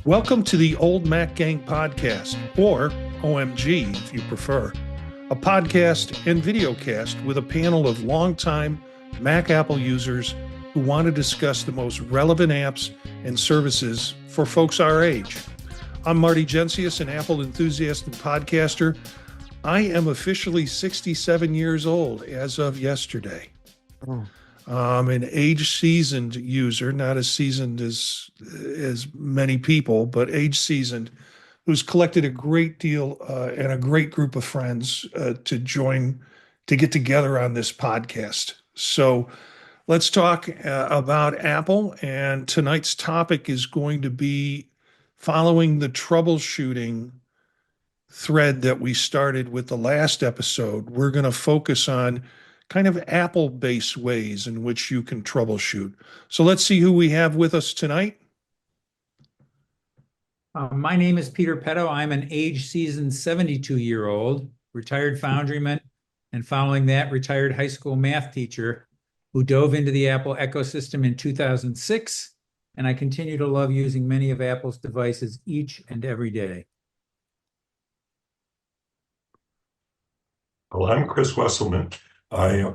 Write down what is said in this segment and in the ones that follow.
Welcome to the Old Mac Gang podcast, or OMG if you prefer, a podcast and videocast with a panel of longtime Mac Apple users who want to discuss the most relevant apps and services for folks our age. I'm Marty Jencius, an Apple enthusiast and podcaster. I am officially 67 years old as of yesterday. I'm an age-seasoned user, not as seasoned as many people, but age-seasoned, who's collected a great deal and a great group of friends to get together on this podcast. So let's talk about Apple, and tonight's topic is going to be following the troubleshooting thread that we started with the last episode. We're going to focus on kind of Apple-based ways in which you can troubleshoot. So let's see who we have with us tonight. My name is Peter Petto. I'm an age-seasoned 72-year-old, retired foundryman, and following that, retired high school math teacher who dove into the Apple ecosystem in 2006, and I continue to love using many of Apple's devices each and every day. Well, I'm Chris Wesselman. I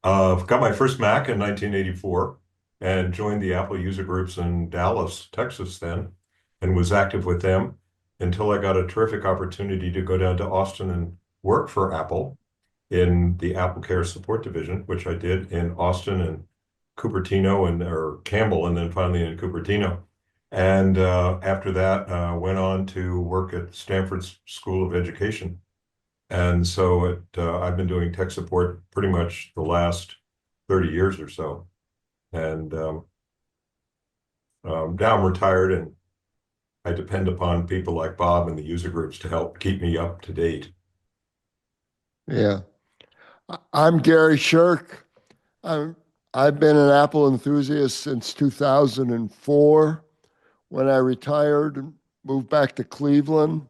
got my first Mac in 1984 and joined the Apple user groups in Dallas, Texas then, and was active with them until I got a terrific opportunity to go down to Austin and work for Apple in the Apple Care Support Division, which I did in Austin and Cupertino or Campbell, and then finally in Cupertino. And after that, went on to work at Stanford's School of Education. And so I've been doing tech support pretty much the last 30 years or so. And now I'm retired, and I depend upon people like Bob and the user groups to help keep me up to date. Yeah. I'm Gary Sherck. I've been an Apple enthusiast since 2004, when I retired and moved back to Cleveland,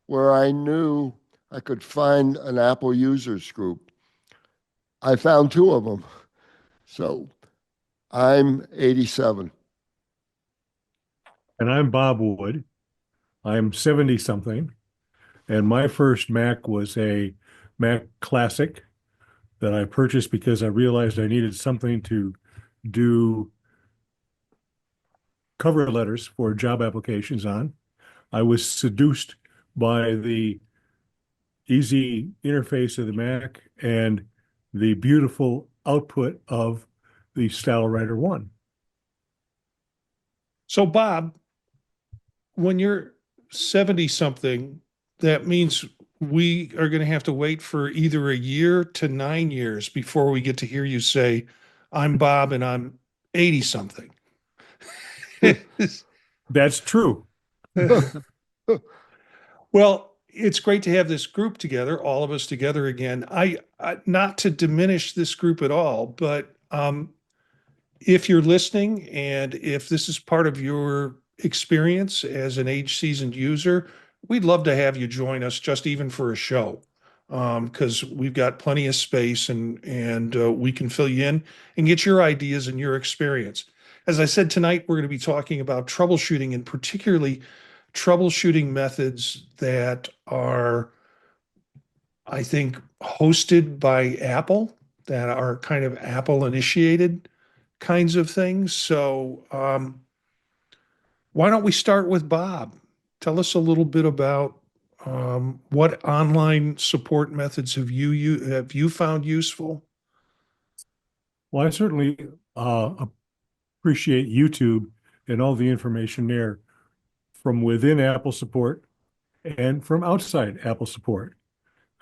where I knew I could find an Apple users group. I found two of them. So I'm 87. And I'm Bob Wood. I'm 70-something. And my first Mac was a Mac Classic that I purchased because I realized I needed something to do cover letters for job applications on. I was seduced by the easy interface of the Mac and the beautiful output of the StyleWriter 1. So Bob, when you're 70-something, that means we are going to have to wait for either a year to 9 years before we get to hear you say, I'm Bob and I'm 80-something. That's true. Well, it's great to have this group together, all of us together again. I not to diminish this group at all, but if you're listening and if this is part of your experience as an age-seasoned user, we'd love to have you join us, just even for a show, because we've got plenty of space and we can fill you in and get your ideas and your experience. As I said, tonight we're going to be talking about troubleshooting, and particularly troubleshooting methods that are, I think, hosted by Apple, that are kind of Apple initiated kinds of things. So why don't we start with Bob? Tell us a little bit about what online support methods have you found useful? Well, I certainly appreciate YouTube and all the information there from within Apple support and from outside Apple support.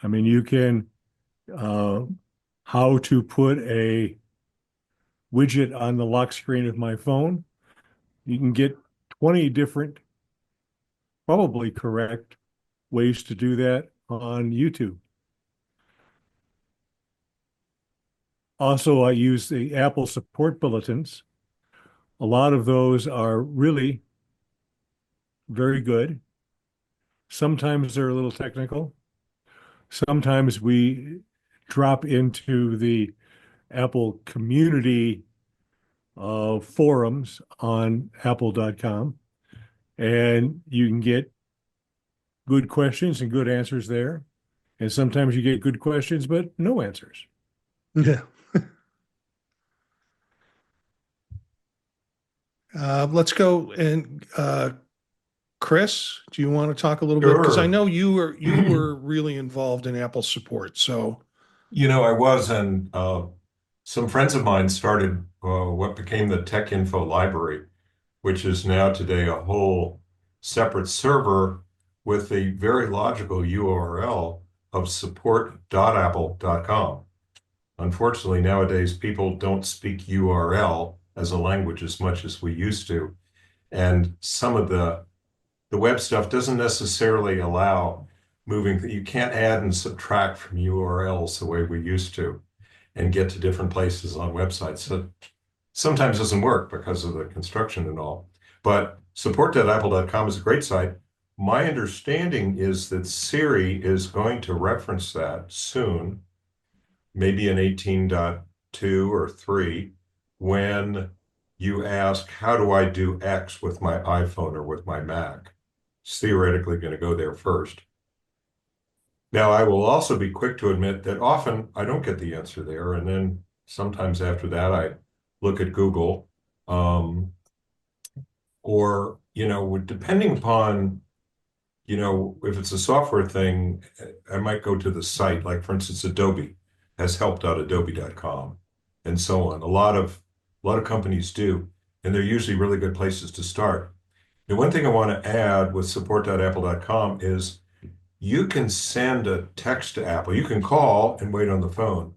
I mean, you can, how to put a widget on the lock screen of my phone. You can get 20 different, probably correct ways to do that on YouTube. Also, I use the Apple support bulletins. A lot of those are really very good. Sometimes they're a little technical. Sometimes we drop into the Apple community forums on apple.com and you can get good questions and good answers there. And sometimes you get good questions, but no answers. Yeah. Let's go and Chris, do you want to talk a little bit? Because I Sure. know you were really involved in Apple support. So I was, and some friends of mine started what became the Tech Info Library, which is now today a whole separate server with a very logical URL of support.apple.com. Unfortunately, nowadays people don't speak URL as a language as much as we used to, and some of the web stuff doesn't necessarily allow moving. You can't add and subtract from URLs the way we used to and get to different places on websites. So sometimes doesn't work because of the construction and all. But support.apple.com is a great site. My understanding is that Siri is going to reference that soon, maybe in 18.2 or 3, when you ask, how do I do X with my iPhone or with my Mac? It's theoretically going to go there first. Now, I will also be quick to admit that often I don't get the answer there. And then sometimes after that, I look at Google. Or, depending upon, if it's a software thing, I might go to the site. Like, for instance, Adobe has helped out adobe.com and so on. A lot of companies do, and they're usually really good places to start. The one thing I want to add with support.apple.com is you can send a text to Apple. You can call and wait on the phone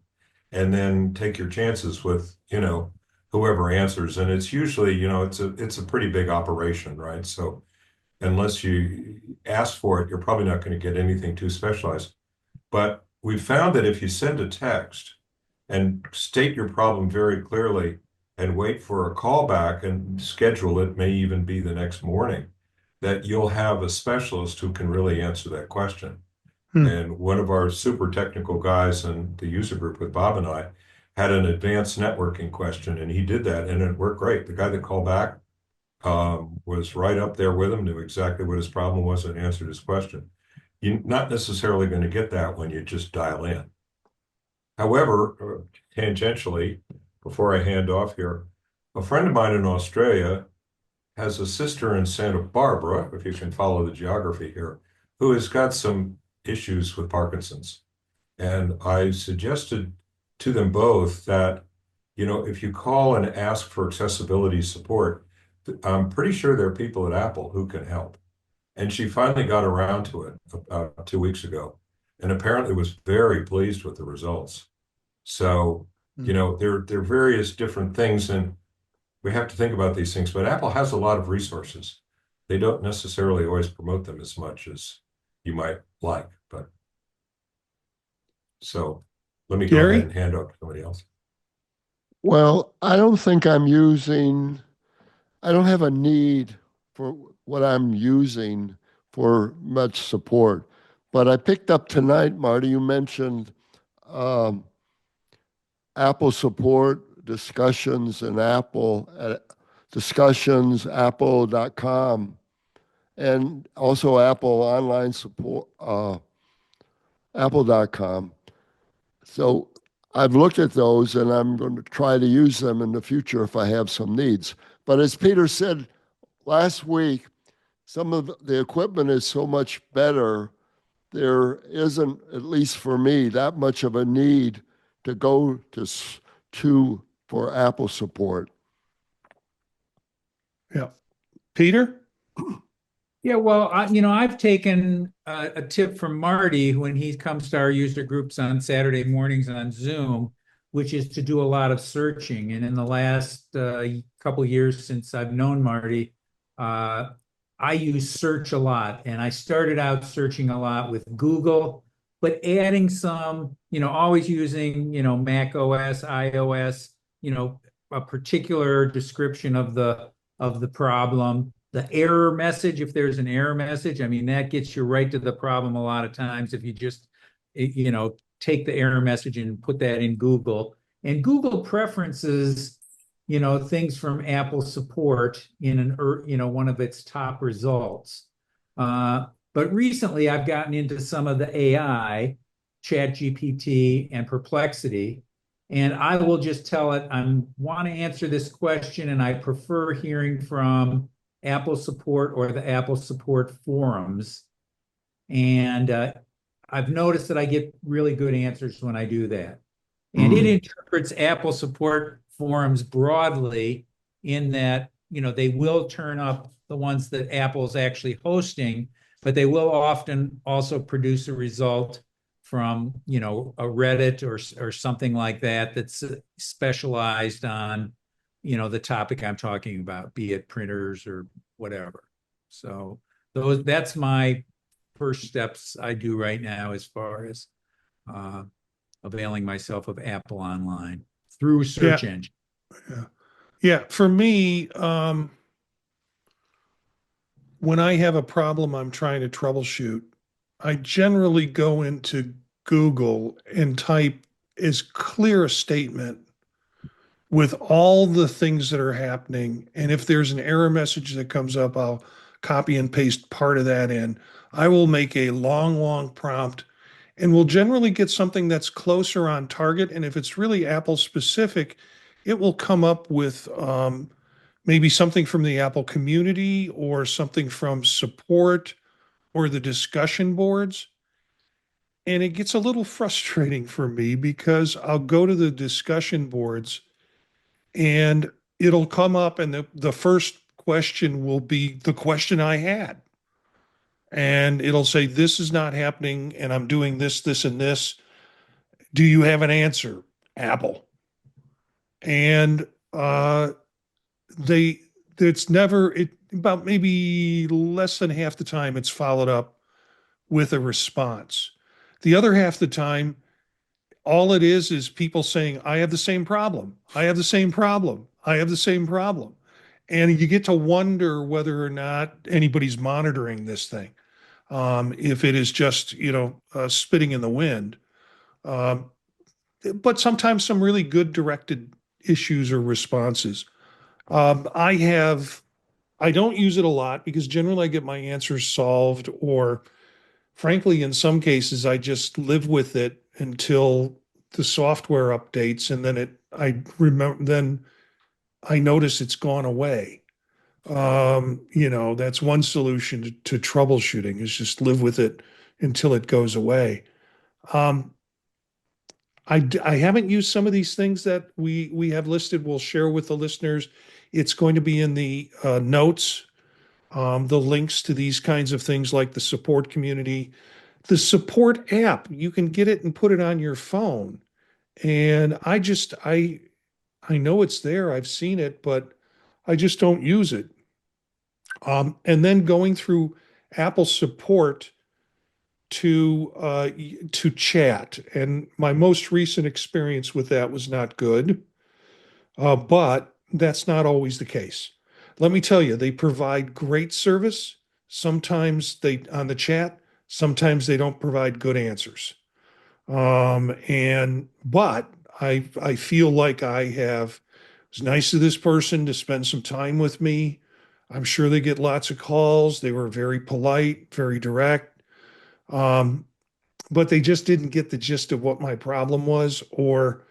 and then take your chances with, whoever answers. And it's usually, it's a pretty big operation, right? So unless you ask for it, you're probably not going to get anything too specialized. But we found that if you send a text and state your problem very clearly and wait for a call back and schedule it, may even be the next morning, that you'll have a specialist who can really answer that question. And one of our super technical guys in the user group with Bob and I had an advanced networking question, and he did that, and it worked great. The guy that called back was right up there with him, knew exactly what his problem was, and answered his question. You're not necessarily going to get that when you just dial in. However, tangentially, before I hand off here, a friend of mine in Australia has a sister in Santa Barbara, if you can follow the geography here, who has got some issues with Parkinson's. And I suggested to them both that, if you call and ask for accessibility support, I'm pretty sure there are people at Apple who can help. And she finally got around to it about 2 weeks ago, and apparently was very pleased with the results. So, there are various different things, and we have to think about these things, but Apple has a lot of resources. They don't necessarily always promote them as much as you might like, but so let me go Gary? ahead and hand off to somebody else. Well, I don't have a need for what I'm using for much support. But I picked up tonight, Marty, you mentioned Apple support discussions and discussions, apple.com, and also Apple online support, apple.com. So I've looked at those, and I'm going to try to use them in the future if I have some needs. But as Peter said last week, some of the equipment is so much better, there isn't, at least for me, that much of a need to go to for Apple support. Yeah. Peter? Yeah, well, I've taken a tip from Marty when he comes to our user groups on Saturday mornings on Zoom, which is to do a lot of searching. And in the last couple years since I've known Marty, I use search a lot. And I started out searching a lot with Google, but adding some, always using, Mac OS, iOS, a particular description of the problem. The error message, if there's an error message, I mean, that gets you right to the problem a lot of times if you just, take the error message and put that in Google. And Google preferences things from Apple support in one of its top results. But recently I've gotten into some of the AI, ChatGPT and Perplexity, and I will just tell it I want to answer this question, and I prefer hearing from Apple support or the Apple support forums. And I've noticed that I get really good answers when I do that. And it interprets Apple support forums broadly in that, they will turn up the ones that Apple's actually hosting, but they will often also produce a result from, a Reddit or something like that that's specialized on, the topic I'm talking about, be it printers or whatever. So that's my first steps I do right now as far as availing myself of Apple Online through search engine. Yeah. For me, when I have a problem I'm trying to troubleshoot, I generally go into Google and type as clear a statement with all the things that are happening. And if there's an error message that comes up, I'll copy and paste part of that in. I will make a long prompt and we'll generally get something that's closer on target. And if it's really Apple specific, it will come up with maybe something from the Apple community or something from support or the discussion boards. And it gets a little frustrating for me because I'll go to the discussion boards and it'll come up, and the first question will be the question I had. And it'll say, this is not happening, and I'm doing this, this, and this. Do you have an answer, Apple? And it's never, about maybe less than half the time, it's followed up with a response. The other half the time, all it is people saying, I have the same problem. I have the same problem. I have the same problem. And you get to wonder whether or not anybody's monitoring this thing. If it is just, spitting in the wind. But sometimes some really good directed issues or responses. I don't use it a lot because generally I get my answers solved, or frankly, in some cases, I just live with it until the software updates, and then I notice it's gone away. That's one solution to troubleshooting, is just live with it until it goes away. I haven't used some of these things that we have listed. We'll share with the listeners. It's going to be in the notes, the links to these kinds of things like the support community, the support app. You can get it and put it on your phone. And I know it's there. I've seen it, but I just don't use it. And then going through Apple support to chat. And my most recent experience with that was not good, but that's not always the case. Let me tell you, they provide great service. Sometimes on the chat, sometimes they don't provide good answers. But I feel like it's nice of this person to spend some time with me. I'm sure they get lots of calls. They were very polite, very direct. But they just didn't get the gist of what my problem was, or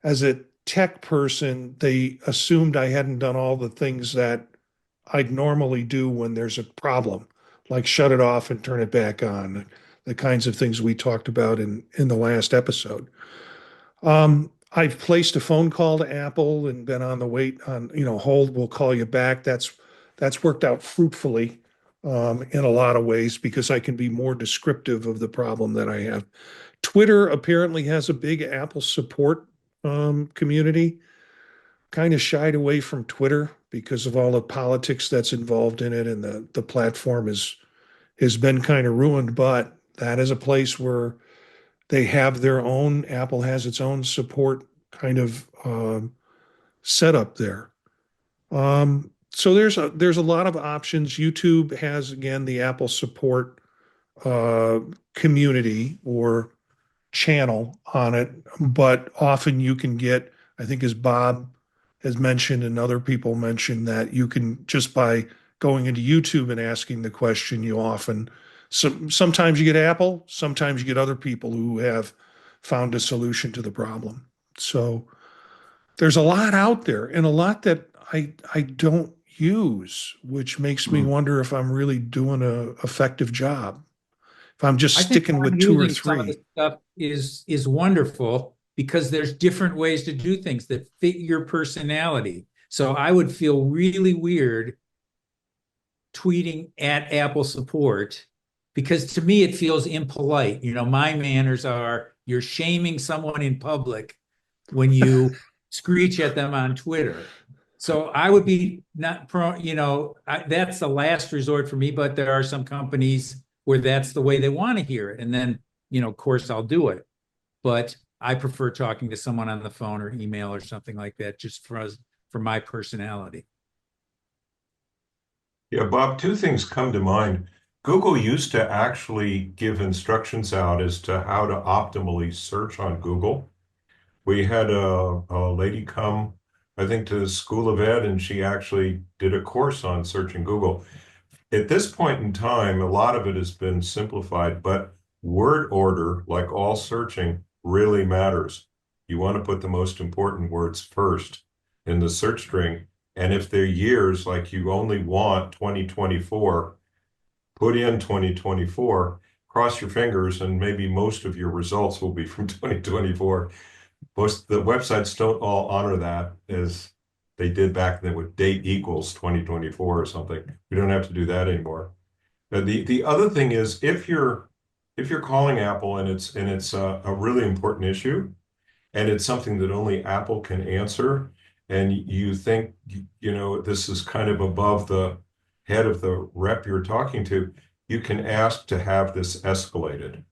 as a tech person, they assumed I hadn't done all the things that I'd normally do when there's a problem, like shut it off and turn it back on, the kinds of things we talked about in the last episode. I've placed a phone call to Apple and been on the wait on, hold, we'll call you back. That's worked out fruitfully in a lot of ways because I can be more descriptive of the problem that I have. Twitter apparently has a big Apple support community. Kind of shied away from Twitter because of all the politics that's involved in it, and the platform has been kind of ruined. But that is a place where they have their own. Apple has its own support kind of setup there. So there's a lot of options. YouTube has, again, the Apple support community or channel on it, but often you can get, I think as Bob has mentioned, and other people mentioned, that you can, just by going into YouTube and asking the question, you often, sometimes you get Apple, sometimes you get other people who have found a solution to the problem. So there's a lot out there, and a lot that I don't use, which makes me wonder if I'm really doing a effective job. If I'm just I think sticking with I'm 2 or using some of 3. the stuff is wonderful because there's different ways to do things that fit your personality. So I would feel really weird tweeting at Apple support because to me it feels impolite. You know, my manners are you're shaming someone in public when you screech at them on Twitter. So I would be not that's the last resort for me, but there are some companies where that's the way they want to hear it. And then, of course I'll do it. But I prefer talking to someone on the phone or email or something like that, just for my personality. Yeah, Bob, two things come to mind. Google used to actually give instructions out as to how to optimally search on Google. We had a lady come, I think, to the School of Ed, and she actually did a course on searching Google. At this point in time, a lot of it has been simplified, but word order, like all searching, really matters. You want to put the most important words first in the search string. And if they're years, like you only want 2024, put in 2024, cross your fingers, and maybe most of your results will be from 2024. Most the websites don't all honor that as they did back then with date equals 2024 or something. We don't have to do that anymore. The other thing is if you're calling Apple and it's a really important issue and it's something that only Apple can answer, and you think this is kind of above the head of the rep you're talking to, you can ask to have this escalated.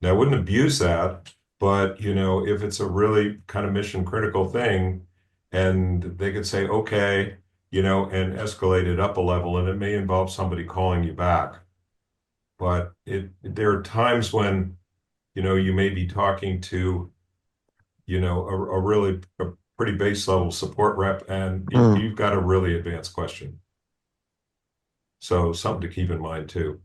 Now, I wouldn't abuse that, but if it's a really kind of mission critical thing, and they could say, okay, and escalate it up a level, and it may involve somebody calling you back. But there are times when, you may be talking to, a pretty base level support rep, and you've got a really advanced question. So something to keep in mind too.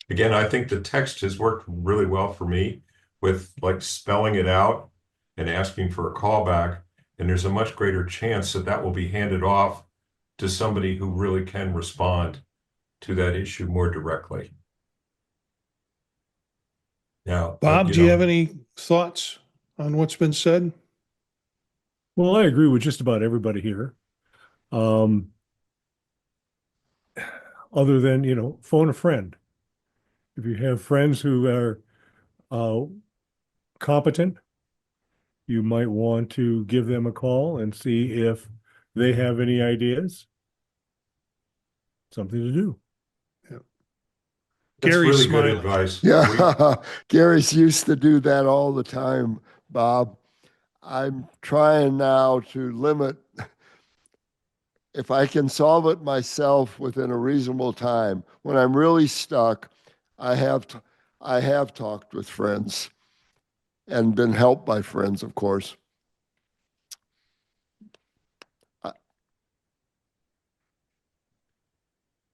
Again, I think the text has worked really well for me with like spelling it out and asking for a callback. And there's a much greater chance that that will be handed off to somebody who really can respond to that issue more directly. Now, Bob, do you have any thoughts on what's been said? Well, I agree with just about everybody here. Other than, phone a friend. If you have friends who are competent, you might want to give them a call and see if they have any ideas. Something to do. Yeah. That's Gary's really smiling. good advice. Yeah, Gary's used to do that all the time, Bob. I'm trying now to limit, if I can solve it myself within a reasonable time. When I'm really stuck, I have talked with friends and been helped by friends, of course.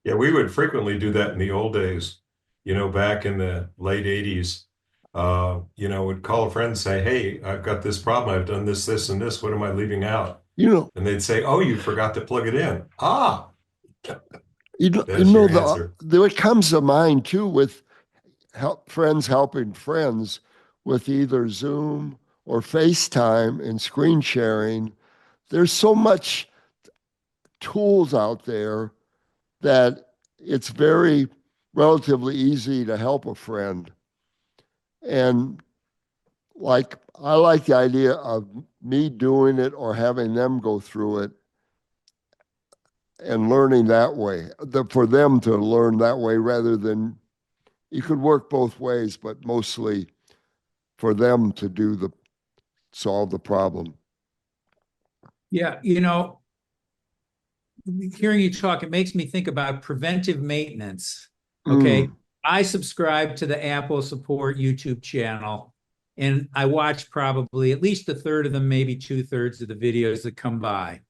Yeah, we would frequently do that in the old days, back in the late 80s. Would call a friend and say, hey, I've got this problem. I've done this, this, and this. What am I leaving out? And they'd say, oh, you forgot to plug it in. Ah, that's your answer. It comes to mind too with friends helping friends with either Zoom or FaceTime and screen sharing. There's so much tools out there that it's very relatively easy to help a friend. And I like the idea of me doing it or having them go through it and learning that way, for them to learn that way rather than, you could work both ways, but mostly for them to solve the problem. Yeah, hearing you talk, it makes me think about preventive maintenance. Okay. I subscribe to the Apple support YouTube channel. And I watch probably at least a third of them, maybe 2/3 of the videos that come by.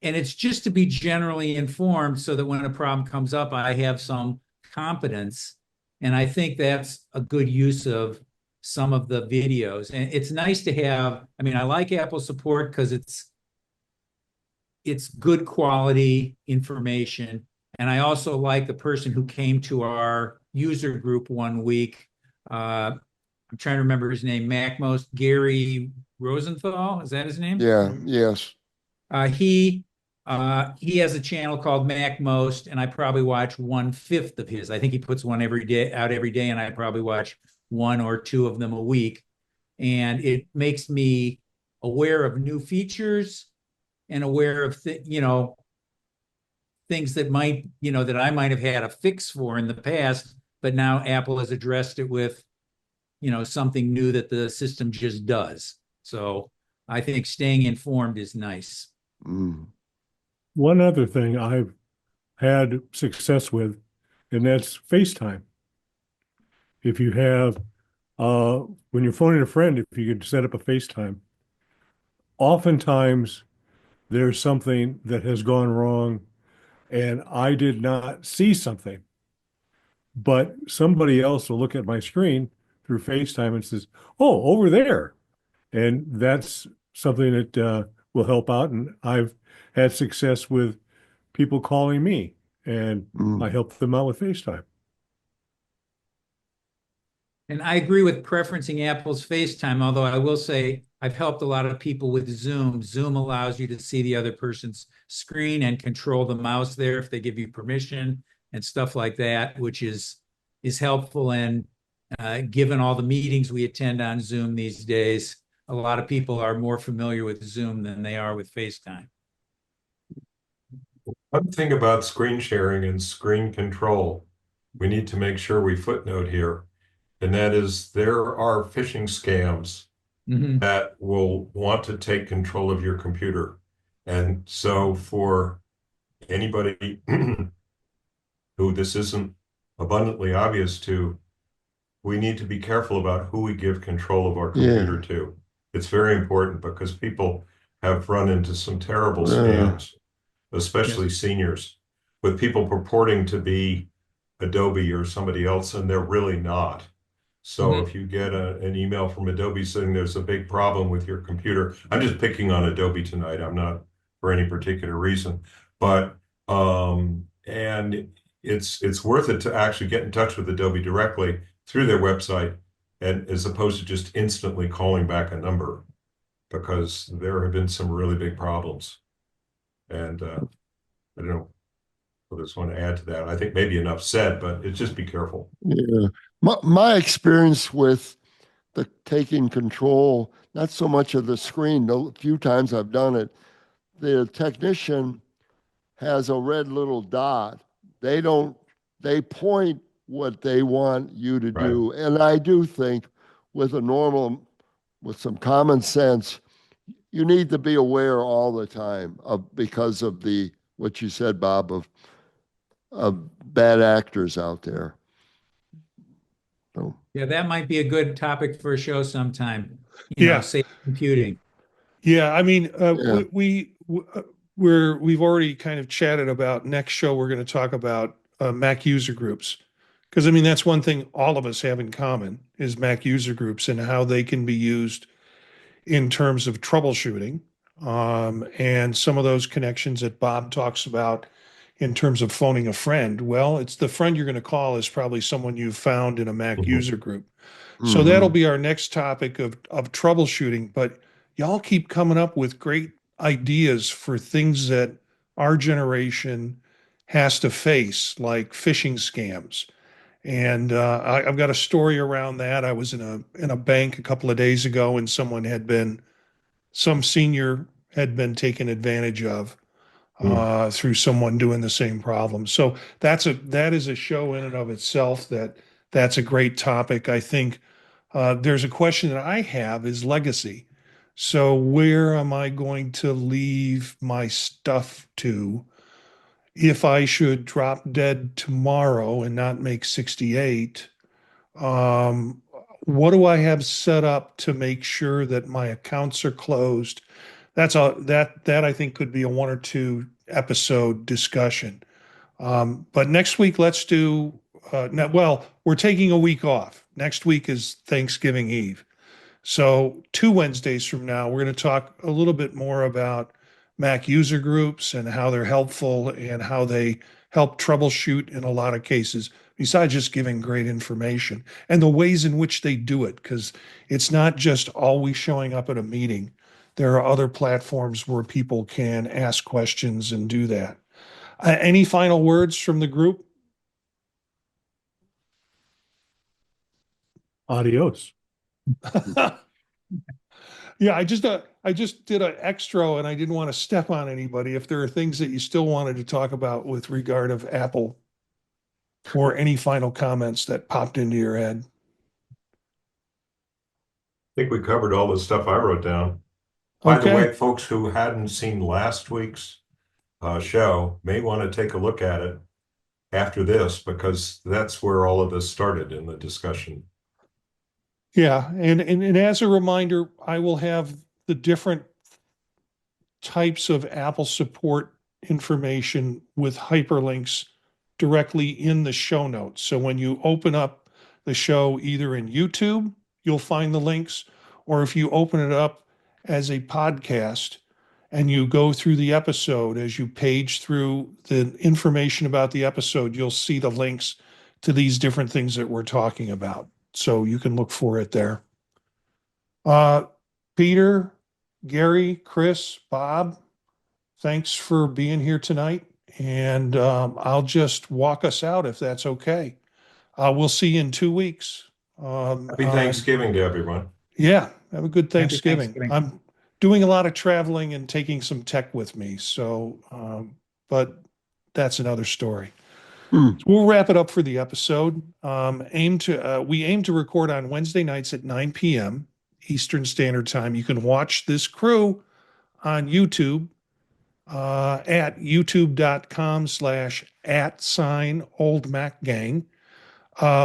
And it's just to be generally informed so that when a problem comes up, I have some competence. And I think that's a good use of some of the videos. And it's nice to have, I mean, I like Apple support because it's good quality information. And I also like the person who came to our user group one week. I'm trying to remember his name, MacMost, Gary Rosenthal. Is that his name? Yeah, yes. He has a channel called MacMost, and I probably watch 1/5 of his. I think he puts one every day, and I probably watch 1 or 2 of them a week. And it makes me aware of new features and aware of things that might, that I might have had a fix for in the past, but now Apple has addressed it with, something new that the system just does. So I think staying informed is nice. Mm. One other thing I've had success with, and that's FaceTime. If you have, when you're phoning a friend, if you could set up a FaceTime, oftentimes there's something that has gone wrong and I did not see something, but somebody else will look at my screen through FaceTime and says, "Oh, over there." And that's something that will help out. And I've had success with people calling me, and I help them out with FaceTime. And I agree with preferencing Apple's FaceTime, although I will say I've helped a lot of people with Zoom. Zoom allows you to see the other person's screen and control the mouse there if they give you permission and stuff like that, which is helpful. And given all the meetings we attend on Zoom these days, a lot of people are more familiar with Zoom than they are with FaceTime. One thing about screen sharing and screen control, we need to make sure we footnote here, and that is there are phishing scams that will want to take control of your computer. And so for anybody who this isn't abundantly obvious to, we need to be careful about who we give control of our computer to. It's very important because people have run into some terrible scams, especially seniors, with people purporting to be Adobe or somebody else, and they're really not. So if you get an email from Adobe saying there's a big problem with your computer, I'm just picking on Adobe tonight. I'm not for any particular reason, but and it's worth it to actually get in touch with Adobe directly through their website, and as opposed to just instantly calling back a number, because there have been some really big problems. And I don't know. I just want to add to that. I think maybe enough said, but just be careful. Yeah. My experience with the taking control, not so much of the screen, the few times I've done it, the technician has a red little dot. They point what they want you to do. And I do think with some common sense, you need to be aware all the time because of what you said, Bob, of bad actors out there. So. Yeah, that might be a good topic for a show sometime. Safe computing. Yeah, I mean, we've already kind of chatted about next show. We're going to talk about Mac user groups, because I mean that's one thing all of us have in common is Mac user groups and how they can be used in terms of troubleshooting, and some of those connections that Bob talks about in terms of phoning a friend. Well, it's the friend you're going to call is probably someone you've found in a Mac user group. So that'll be our next topic of troubleshooting. But y'all keep coming up with great ideas for things that our generation has to face, like phishing scams. And I've got a story around that. I was in a bank a couple of days ago, and some senior had been taken advantage of through someone doing the same problem. So that is a show in and of itself. That's a great topic. I think there's a question that I have is legacy. So where am I going to leave my stuff to if I should drop dead tomorrow and not make 68? what do I have set up to make sure that my accounts are closed? That I think could be a 1 or 2 episode discussion. But next week, let's do, well, we're taking a week off. Next week is Thanksgiving Eve. So 2 Wednesdays from now, we're going to talk a little bit more about Mac user groups and how they're helpful and how they help troubleshoot in a lot of cases, besides just giving great information, and the ways in which they do it, because it's not just always showing up at a meeting. There are other platforms where people can ask questions and do that. Any final words from the group? Adios. Yeah, I just did an extra and I didn't want to step on anybody. If there are things that you still wanted to talk about with regard of Apple, or any final comments that popped into your head. I think we covered all the stuff I wrote down. By the Okay. way, folks who hadn't seen last week's show may want to take a look at it after this, because that's where all of this started in the discussion. Yeah, and as a reminder, I will have the different types of Apple support information with hyperlinks directly in the show notes. So when you open up the show, either in YouTube, you'll find the links, or if you open it up as a podcast and you go through the episode, as you page through the information about the episode, you'll see the links to these different things that we're talking about. So you can look for it there. Peter, Gary, Chris, Bob, thanks for being here tonight. And I'll just walk us out if that's okay. We'll see you in 2 weeks. Happy Thanksgiving to everyone. Yeah, have a good Thanksgiving. Thanksgiving. I'm doing a lot of traveling and taking some tech with me. So, but that's another story. We'll wrap it up for the episode. We aim to record on Wednesday nights at 9 p.m. Eastern Standard Time. You can watch this crew on YouTube at youtube.com/@oldmacgang.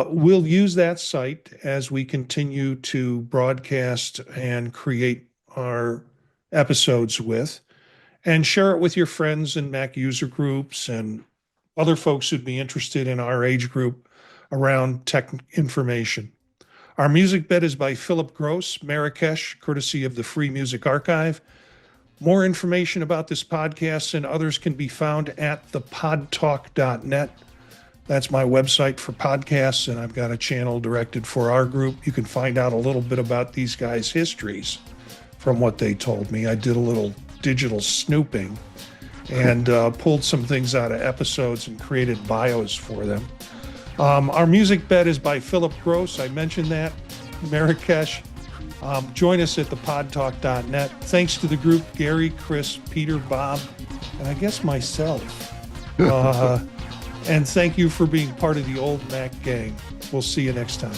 We'll use that site as we continue to broadcast and create our episodes with, and share it with your friends and Mac user groups and other folks who'd be interested in our age group around tech information. Our music bed is by Philip Gross, Marrakesh, courtesy of the Free Music Archive. More information about this podcast and others can be found at thepodtalk.net. That's my website for podcasts, and I've got a channel directed for our group. You can find out a little bit about these guys' histories from what they told me. I did a little digital snooping and pulled some things out of episodes and created bios for them. Our music bed is by Philip Gross. I mentioned that, Marrakesh. Join us at thepodtalk.net. Thanks to the group, Gary, Chris, Peter, Bob, and I guess myself. And thank you for being part of the Old Mac gang. We'll see you next time.